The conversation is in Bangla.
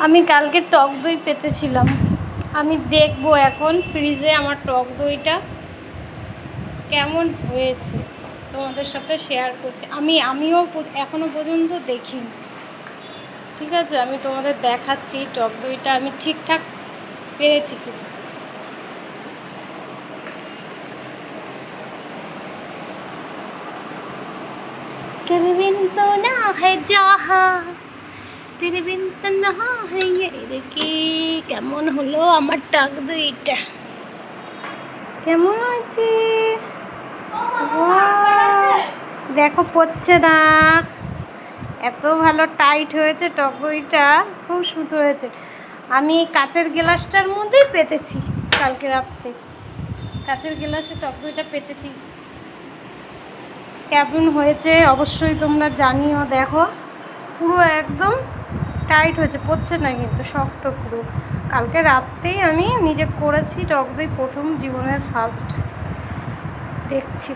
আমি কালকে টক দই পেতেছিলাম, আমি দেখবো এখন ফ্রিজে আমার টক দইটা কেমন হয়েছে, তোমাদের সাথে শেয়ার করছি। আমিও এখনো পর্যন্ত দেখিনি, ঠিক আছে? আমি তোমাদের দেখাচ্ছি টক দইটা আমি ঠিকঠাক পেরেছি কি। तेरे बिन सोना है जहाँ तेरे बिन तन्हा है ये দেখি কেমন হলো আমার টক দইটা, কেমন হয়েছে দেখো, পড়ছে না, এত ভালো টাইট হয়েছে টক দইটা, খুব সুন্দর হয়েছে। আমি এই কাচের গ্লাসটার মধ্যেই পেতেছি, কালকে রাত্রে কাচের গ্লাসে টক দইটা পেতেছি। কেমন হয়েছে অবশ্যই তোমরা জানিও। দেখো পুরো একদম টাইট হয়েছে, পড়ছে না কিন্তু, শক্ত পুরো। কালকে রাত্রেই আমি নিজে করেছি টক দই, প্রথম জীবনের ফার্স্ট দেখছি।